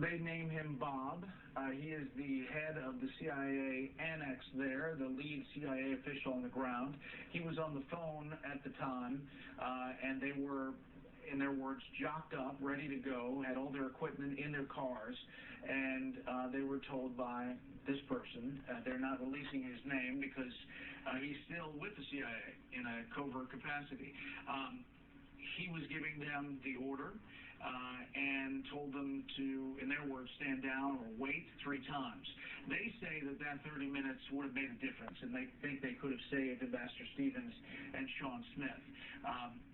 They name him Bob. He is the head of the CIA annex there, the lead CIA official on the ground. He was on the phone at the time, and they were, in their words, jocked up, ready to go, had all their equipment in their cars, and they were told by this person, they're not releasing his name because he's still with the CIA in a covert capacity. He was giving them the order and told them to, in their words, stand down or wait 3 times. They say that 30 minutes would have made a difference, and they think they could have saved Ambassador Stevens and Sean Smith.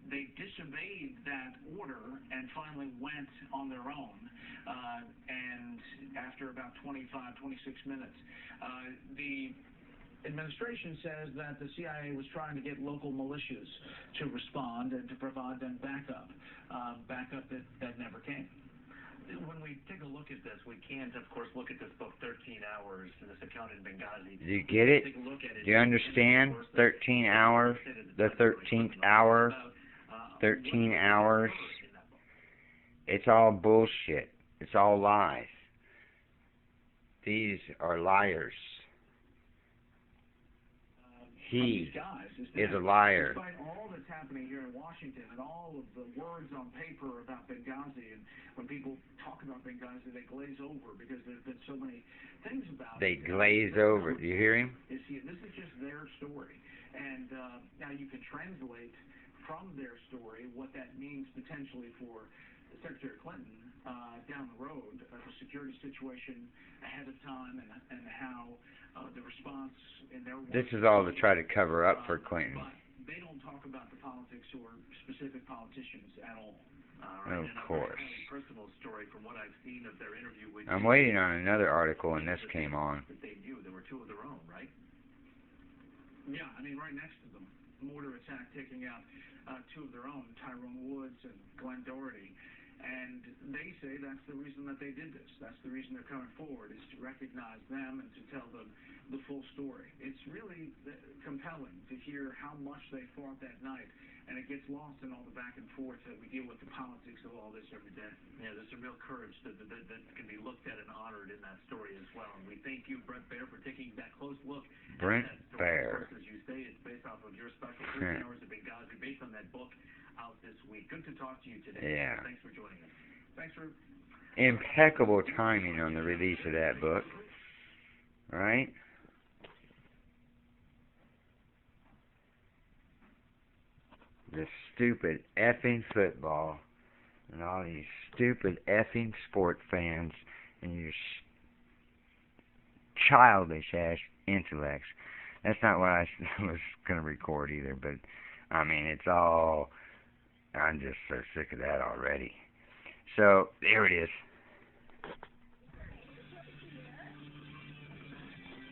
They disobeyed that order and finally went on their own, and after about 25, 26 minutes, the administration says that the CIA was trying to get local militias to respond and to provide them backup that never came. When we take a look at this, we can't, of course, look at this book, 13 Hours, this account in Benghazi. Do you get it? Do you understand? 13 hours, the 13th hour, 13 hours. It's all bullshit. It's all lies. These are liars. He is a liar. Despite all that's happening here in Washington and all of the words on paper about Benghazi, and when people talk about Benghazi, they glaze over because there's been so many things about it. They glaze over. Do you hear him? This is just their story. And now you can translate from their story what that means potentially for Secretary Clinton down the road, the security situation ahead of time, and how the response in their... This is all to try to cover up for Clinton. But they don't talk about the politics or specific politicians at all. Of course. Personal story from what I've seen of their interview with I'm waiting on another article, and this came on. They knew there were 2 of their own, right? Yeah, I mean, right next to them. Mortar attack taking out 2 of their own, Tyrone Woods and Glenn Doherty. And they say that's the reason that they did this. That's the reason they're coming forward, is to recognize them and to tell them the full story. It's really compelling to hear how much they fought that night, and it gets lost in all the back and forth that we deal with the politics of all this every day. Yeah, there's some real courage that can be looked at and honored in that story as well. And we thank you, Brent Baer, for taking that close look Brent at that story. Baer. Of course, as you say, it's based off of your special 13 Hours of Benghazi, based on that book out this week. Good to talk to you today. Yeah. Thanks for joining us. Thanks for... Impeccable timing on the release of that book. Right? The stupid effing football and all these stupid effing sport fans and your childish ass intellects. That's not what I was going to record either, but I mean, it's all... I'm just so sick of that already. So, there it is.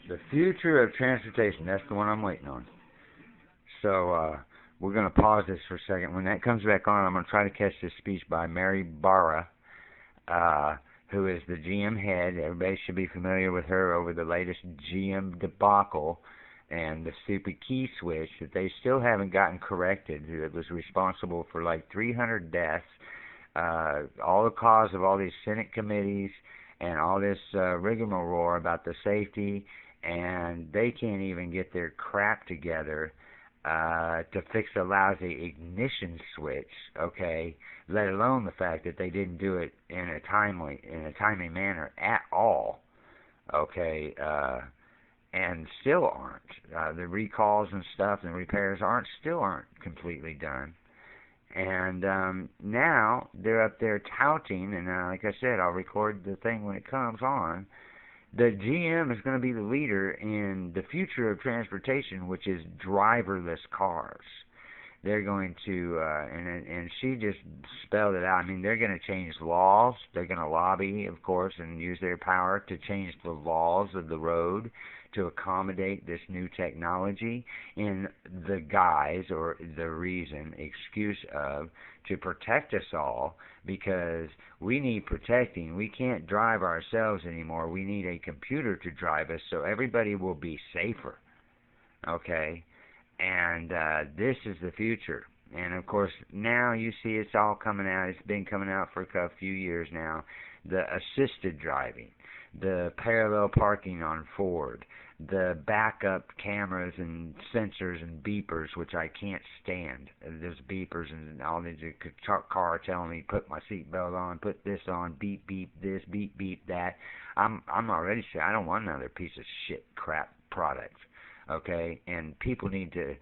The future of transportation. That's the one I'm waiting on. So, we're going to pause this for a second. When that comes back on, I'm going to try to catch this speech by Mary Barra, who is the GM head. Everybody should be familiar with her over the latest GM debacle and the stupid key switch that they still haven't gotten corrected. It was responsible for like 300 deaths, all the cause of all these Senate committees and all this rigmarole about the safety, and they can't even get their crap together to fix a lousy ignition switch, okay, let alone the fact that they didn't do it in a timely manner at all, okay, and still aren't. The recalls and stuff and repairs still aren't completely done. And now they're up there touting, and like I said, I'll record the thing when it comes on. The GM is going to be the leader in the future of transportation, which is driverless cars. They're going to, and she just spelled it out. I mean, they're going to change laws. They're going to lobby, of course, and use their power to change the laws of the road to accommodate this new technology in the guise or the reason, excuse of, to protect us all, because we need protecting. We can't drive ourselves anymore. We need a computer to drive us so everybody will be safer. Okay? And this is the future. And, of course, now you see it's all coming out. It's been coming out for a few years now. the assisted driving, the parallel parking on Ford, the backup cameras and sensors and beepers, which I can't stand. There's beepers and all these car telling me put my seatbelt on, put this on, beep beep this, beep beep that. I'm already saying I don't want another piece of shit crap product. Okay, and people need to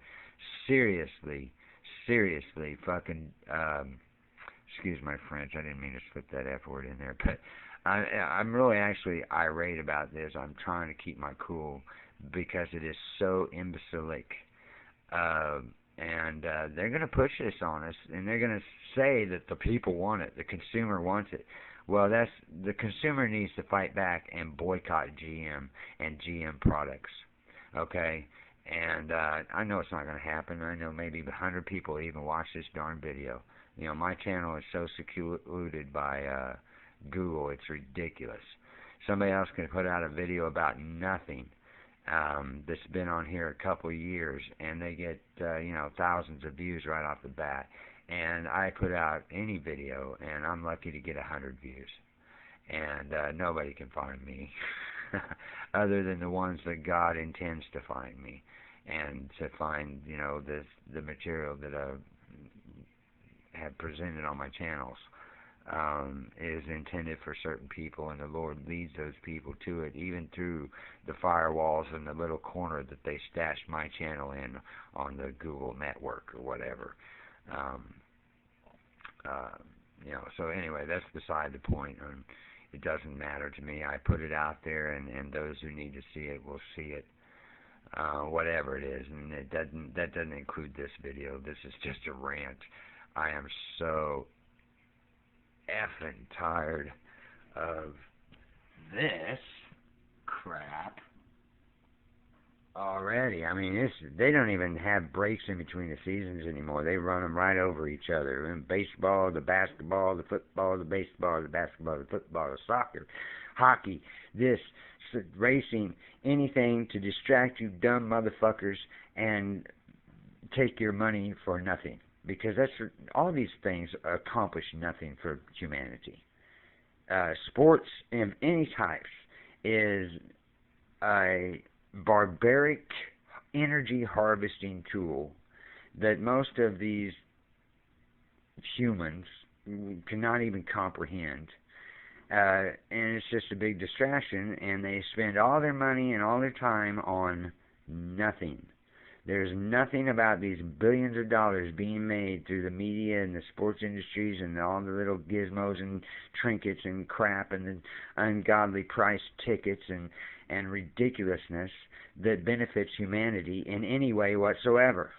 seriously fucking excuse my French, I didn't mean to slip that F word in there, but I'm really actually irate about this. I'm trying to keep my cool because it is so imbecilic. And they're going to push this on us, and they're going to say that the people want it, the consumer wants it. Well, the consumer needs to fight back and boycott GM and GM products. Okay? And I know it's not going to happen. I know maybe 100 people even watch this darn video. You know, my channel is so secluded by Google, it's ridiculous. Somebody else can put out a video about nothing that's been on here a couple of years, and they get thousands of views right off the bat. And I put out any video, and I'm lucky to get 100 views. And nobody can find me, other than the ones that God intends to find me, and to find the material that I have presented on my channels. Is intended for certain people, and the Lord leads those people to it, even through the firewalls in the little corner that they stashed my channel in on the Google network or whatever. So anyway, that's beside the point. It doesn't matter to me. I put it out there, and those who need to see it will see it. Whatever it is, and that doesn't include this video. This is just a rant. I am so effing tired of this crap already. I mean, they don't even have breaks in between the seasons anymore. They run them right over each other. And baseball, the basketball, the football, the baseball, the basketball, the football, the soccer, hockey, this, racing, anything to distract you dumb motherfuckers and take your money for nothing. Because all these things accomplish nothing for humanity. Sports of any types is a barbaric energy harvesting tool that most of these humans cannot even comprehend. And it's just a big distraction, and they spend all their money and all their time on nothing. There's nothing about these billions of dollars being made through the media and the sports industries and all the little gizmos and trinkets and crap and the ungodly priced tickets and ridiculousness that benefits humanity in any way whatsoever.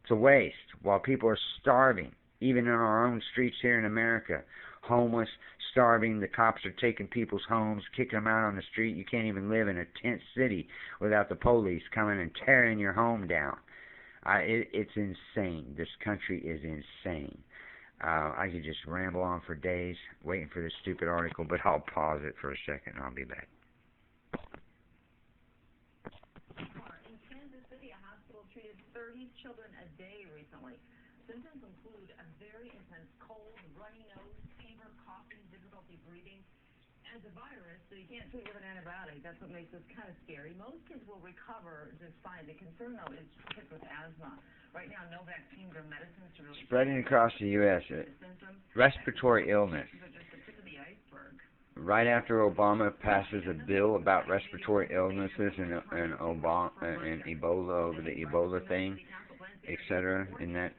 It's a waste. While people are starving, even in our own streets here in America, homeless, starving, the cops are taking people's homes, kicking them out on the street. You can't even live in a tent city without the police coming and tearing your home down. It's insane. This country is insane. I could just ramble on for days waiting for this stupid article, but I'll pause it for a second and I'll be back. In Kansas City, a hospital treated 30 children a day recently. Symptoms include a very intense cold, runny nose, fever, coughing, difficulty breathing, and it's a virus, so you can't treat it with an antibiotic. That's what makes this kind of scary. Most kids will recover just fine. The concern, though, is kids with asthma. Right now, no vaccines or medicines to really spreading across the U.S. Respiratory illness. But just the tip of the iceberg. Right after Obama passes a bill about respiratory illnesses and Ebola over the Ebola thing, etc. In that.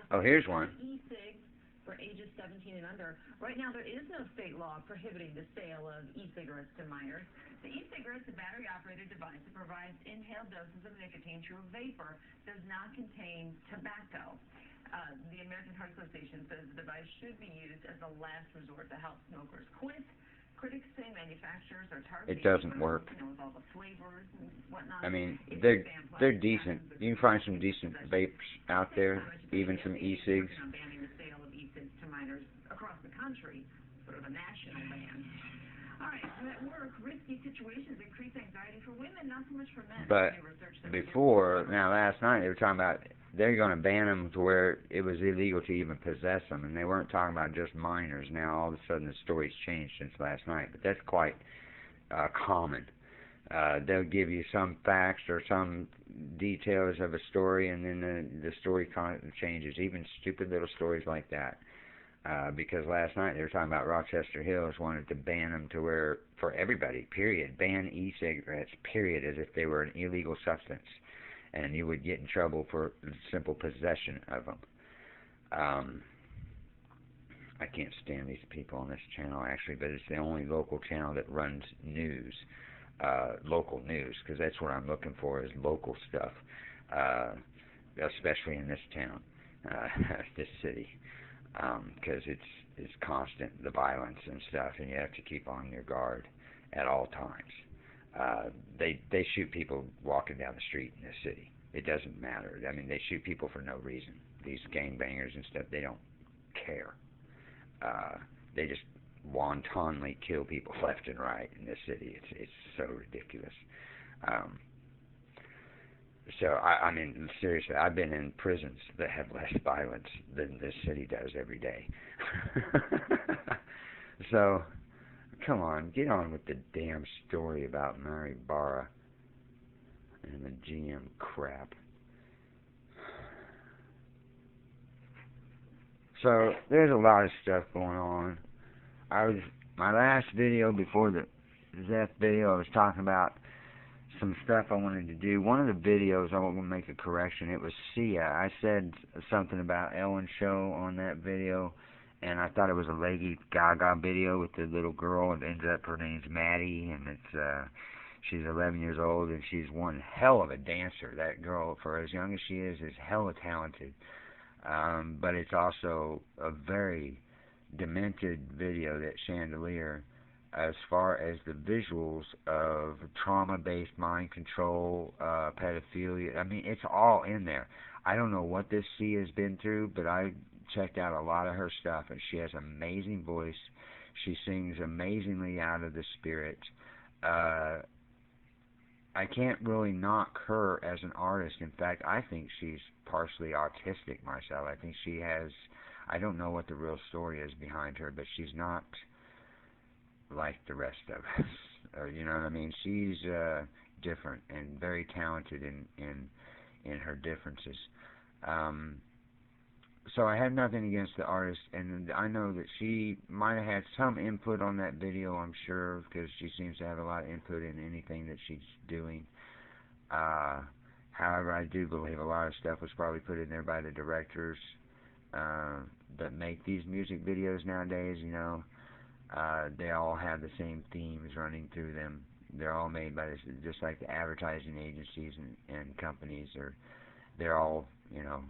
Oh, here's one. E-cigs for ages 17 and under. Right now, there is no state law prohibiting the sale of e-cigarettes to minors. The e-cigarette is a battery-operated device that provides inhaled doses of nicotine through a vapor. Does not contain tobacco. The American Heart Association says the device should be used as a last resort to help smokers quit. Critics say manufacturers are targeting. It doesn't work. With all the flavors and whatnot. I mean, they're decent. You can find some decent vapes out there, even some e-cigs. Banning the sale of e-cigs to minors across the country, sort of a national ban. All right, at work, risky situations increase anxiety for women, not so much for men. But before, now last night, they were talking about they're going to ban them to where it was illegal to even possess them, and they weren't talking about just minors. Now all of a sudden the story's changed since last night, but that's quite common. They'll give you some facts or some details of a story, and then the story changes, even stupid little stories like that. Because last night they were talking about Rochester Hills wanted to ban them to where, for everybody, period, ban e-cigarettes, period, as if they were an illegal substance, and you would get in trouble for simple possession of them. I can't stand these people on this channel, actually, but it's the only local channel that runs news, local news, because that's what I'm looking for, is local stuff, especially in this town, this city. Because it's constant, the violence and stuff, and you have to keep on your guard at all times. They shoot people walking down the street in this city. It doesn't matter. I mean, they shoot people for no reason. These gangbangers and stuff, they don't care. They just wantonly kill people left and right in this city. It's so ridiculous. So, I mean, seriously, I've been in prisons that have less violence than this city does every day. So, come on, get on with the damn story about Mary Barra and the GM crap. So, there's a lot of stuff going on. My last video before the Zeth video, I was talking about some stuff I wanted to do. One of the videos, I want to make a correction. It was Sia. I said something about Ellen's show on that video, and I thought it was a Lady Gaga video with the little girl. It ends up her name's Maddie, and she's 11 years old, and she's one hell of a dancer. That girl, for as young as she is hella talented. But it's also a very demented video, that Chandelier, as far as the visuals of trauma-based mind control, pedophilia. I mean, it's all in there. I don't know what this C has been through, but I checked out a lot of her stuff, and she has an amazing voice. She sings amazingly out of the spirit. I can't really knock her as an artist. In fact, I think she's partially autistic myself. I think she has, I don't know what the real story is behind her, but she's not like the rest of us, or you know what I mean. She's different and very talented in her differences. So I have nothing against the artist, and I know that she might have had some input on that video, I'm sure, because she seems to have a lot of input in anything that she's doing. However, I do believe a lot of stuff was probably put in there by the directors that make these music videos nowadays, you know. They all have the same themes running through them. They're all made by this, just like the advertising agencies and companies, or they're all, you know.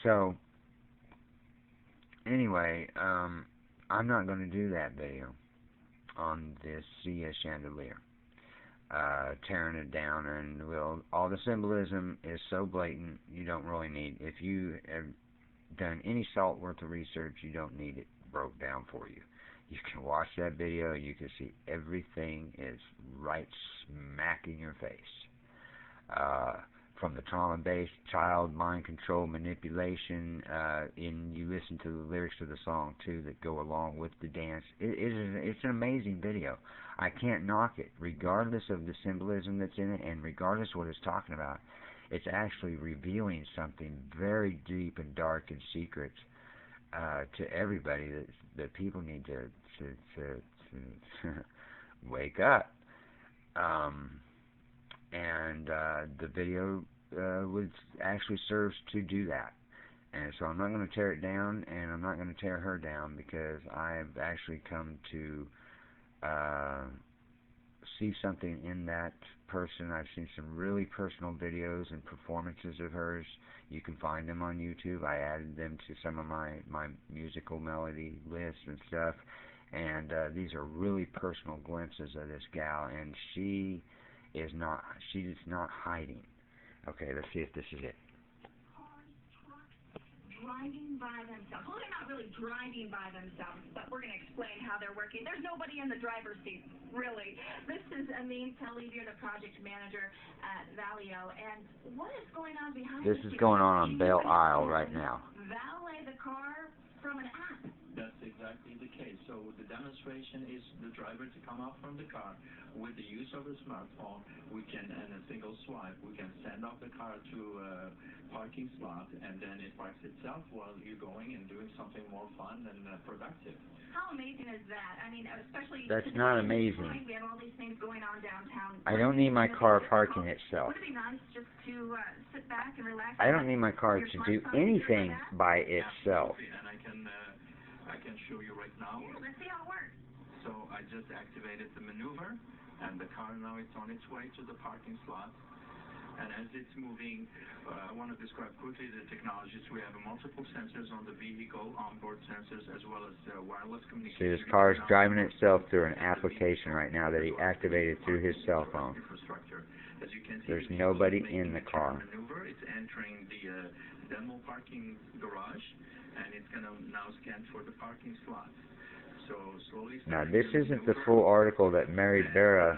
So, anyway, I'm not going to do that video on this Sia Chandelier, tearing it down, and all the symbolism is so blatant, you don't really need, if you have done any salt worth of research, you don't need it broke down for you. You can watch that video, you can see everything is right smack in your face. From the trauma-based child mind control manipulation, you listen to the lyrics of the song too that go along with the dance. It's an amazing video. I can't knock it, regardless of the symbolism that's in it, and regardless of what it's talking about. It's actually revealing something very deep and dark and secret to everybody that people need to wake up. And the video actually serves to do that. And so I'm not going to tear it down, and I'm not going to tear her down, because I've actually come to see something in that person. I've seen some really personal videos and performances of hers. You can find them on YouTube. I added them to some of my musical melody lists and stuff. And these are really personal glimpses of this gal, and she's not hiding. Okay, let's see if this is it. driving by themselves. Well, they're not really driving by themselves, but we're going to explain how they're working. There's nobody in the driver's seat, really. This is Amin Talib, you're the project manager at Valio, and what is going on behind This is going on Belle Isle right now. Valet the car from an app. That's exactly the case. So the demonstration is the driver to come out from the car with the use of a smartphone. We can, in a single swipe, we can send off the car to a parking slot, and then it parks itself while you're going and doing something more fun and productive. How amazing is that? I mean, especially... That's not amazing. We have all these things going on downtown. I don't need my car parking itself. Would it be nice just to sit back and relax? I don't need my car to do anything by itself. And I can show you right now. Yeah, let's see how it works. So I just activated the maneuver, and the car now is on its way to the parking slot. And as it's moving, I want to describe quickly the technologies. We have multiple sensors on the vehicle, onboard sensors, as well as wireless communication. See, this car is driving itself through an application right now that he activated through his cell phone. As you can see, there's nobody in the car. Maneuver. It's entering the demo parking garage, and it's going to now scan for the parking slots. So slowly. Now, this isn't the full article that Mary Barra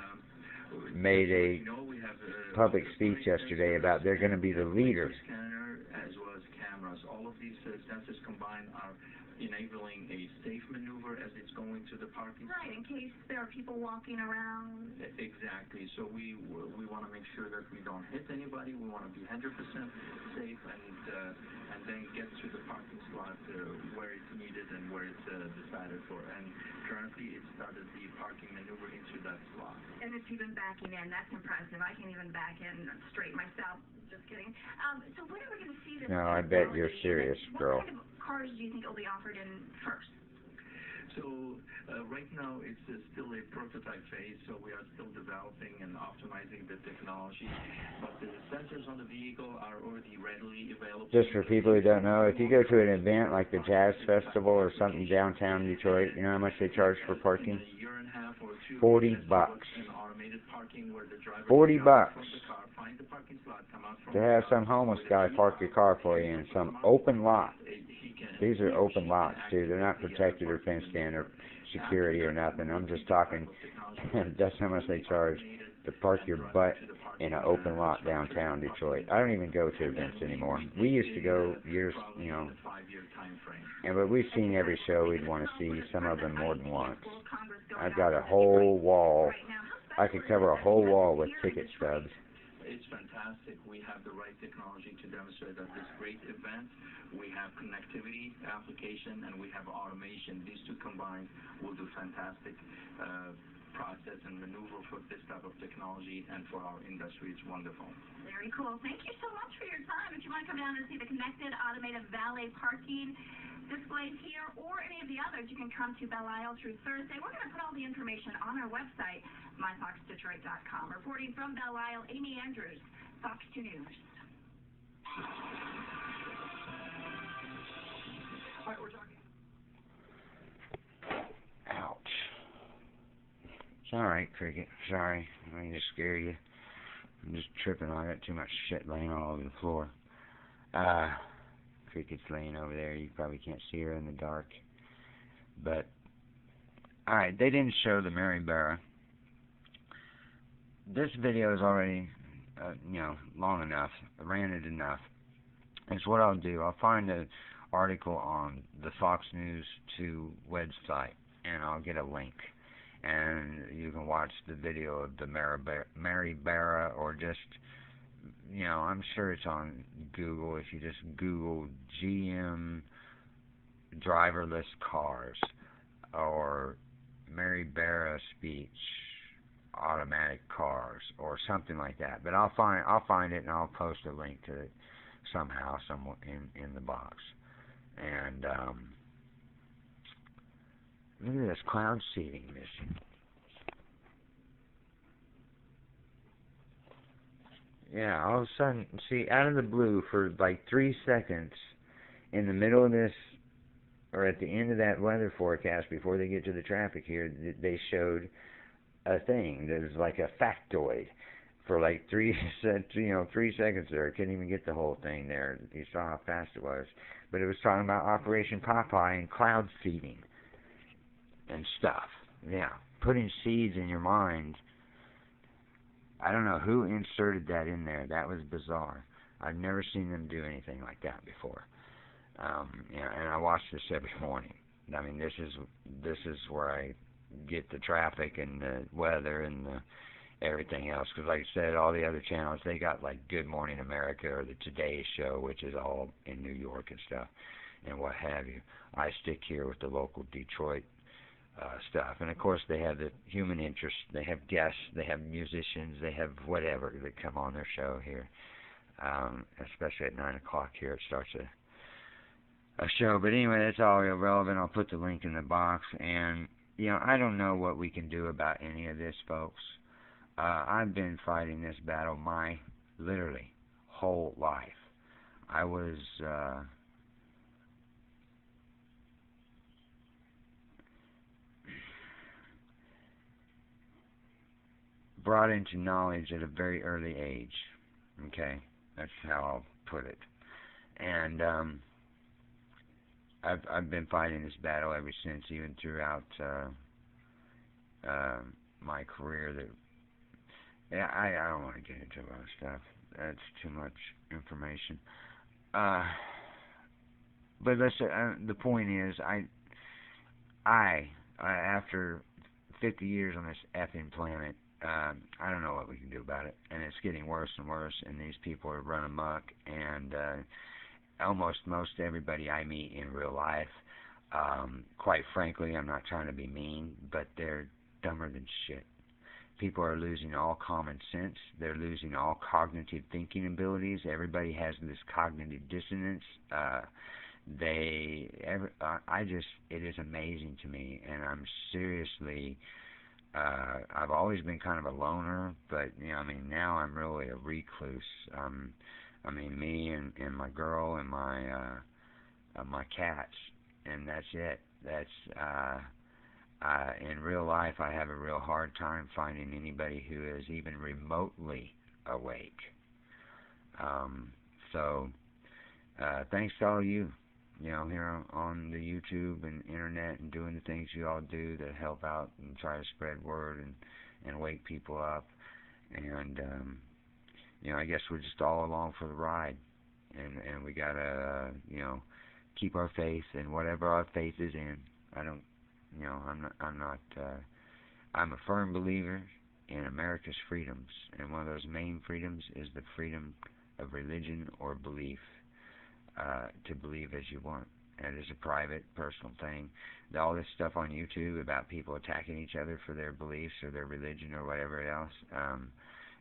made a public speech yesterday about. They're going to be the leaders. Scanner as well as cameras. All of these sensors combined are enabling a safe maneuver as it's going to the parking slot. Right, in case there are people walking around. Exactly. So we want to make sure that we don't hit anybody. We want to be 100% safe and then get to the parking slot where it's needed and where it's decided for. And currently, it started the parking maneuver into that slot. And it's even backing in. That's impressive. I can't even back in straight myself. Just kidding. So when are we going to see this? No, I bet you're serious, girl. What kind of cars do you think will be offered in first? So right now it's still a prototype phase, so we are still developing and optimizing the technology. But the sensors on the vehicle are already readily available. Just for people who don't know, if you go to an event like the Jazz Festival or something downtown Detroit, you know how much they charge for parking? $40. $40 to have some homeless guy park your car for you in some open lot. These are open lots too. They're not protected or fenced in or security or nothing. I'm just talking. That's how much they charge to park your butt in an open lot downtown Detroit. I don't even go to events anymore. We used to go years, but we've seen every show we'd want to see. Some of them more than once. I've got a whole wall. I could cover a whole wall with ticket stubs. It's fantastic. We have the right technology to demonstrate that this great event. We have connectivity, application, and we have automation. These two combined will do fantastic process and maneuver for this type of technology, and for our industry, it's wonderful. Very cool. Thank you so much for your time. If you want to come down and see the connected automated valet parking displays here or any of the others, you can come to Belle Isle through Thursday. We're going to put all the information on our website, myfoxdetroit.com. Reporting from Belle Isle, Amy Andrews, Fox 2 News. All right, we're talking. Ouch. It's alright, Cricket. Sorry. I mean to scare you. I'm just tripping. I got too much shit laying all over the floor. Cricket's laying over there. You probably can't see her in the dark. But, alright, they didn't show the Mary Barra. This video is already, long enough. I ran it enough. It's what I'll do. I'll find an article on the Fox News 2 website, and I'll get a link. And you can watch the video of the Mary Barra, or just, I'm sure it's on Google. If you just Google GM driverless cars or Mary Barra speech automatic cars or something like that. But I'll find it and I'll post a link to it somehow, somewhere in the box. And look at this cloud seeding mission. Yeah, all of a sudden, see, out of the blue, for like 3 seconds, in the middle of this, or at the end of that weather forecast, before they get to the traffic here, they showed a thing that was like a factoid. for like 3 seconds there. I couldn't even get the whole thing there. You saw how fast it was. But it was talking about Operation Popeye and cloud seeding and stuff. Yeah, putting seeds in your mind. I don't know who inserted that in there. That was bizarre. I've never seen them do anything like that before. And I watch this every morning. I mean, this is where I get the traffic and the weather and the everything else. Because like I said, all the other channels, they got like Good Morning America or the Today Show, which is all in New York and stuff, and what have you. I stick here with the local Detroit stuff. And of course they have the human interest, they have guests, they have musicians, they have whatever that come on their show here. Especially at 9 o'clock here it starts a show. But anyway, that's all irrelevant. I'll put the link in the box. And I don't know what we can do about any of this, folks. I've been fighting this battle my literally whole life. I was brought into knowledge at a very early age. Okay, that's how I'll put it. And I've been fighting this battle ever since, even throughout my career. I don't want to get into a lot of stuff. That's too much information. But the point is, I after 50 years on this effing planet, I don't know what we can do about it, and it's getting worse and worse, and these people are running amok, and almost most everybody I meet in real life, quite frankly, I'm not trying to be mean, but they're dumber than shit. People are losing all common sense. They're losing all cognitive thinking abilities. Everybody has this cognitive dissonance. It is amazing to me, and I'm seriously, I've always been kind of a loner, but, now I'm really a recluse. Me and my girl and my cats, and that's it. In real life, I have a real hard time finding anybody who is even remotely awake. Thanks to all you, here on the YouTube and internet and doing the things you all do to help out and try to spread word and wake people up. And, I guess we're just all along for the ride. And we gotta, keep our faith in whatever our faith is in. I'm a firm believer in America's freedoms, and one of those main freedoms is the freedom of religion or belief, to believe as you want. And it's a private, personal thing. All this stuff on YouTube about people attacking each other for their beliefs or their religion or whatever else,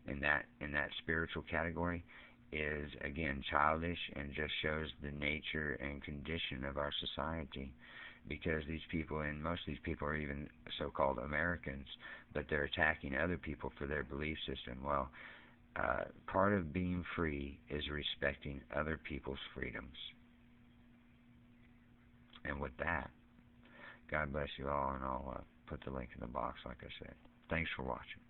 in that spiritual category, is again childish and just shows the nature and condition of our society. Because these people, and most of these people are even so-called Americans, but they're attacking other people for their belief system. Well, part of being free is respecting other people's freedoms. And with that, God bless you all, and I'll put the link in the box, like I said. Thanks for watching.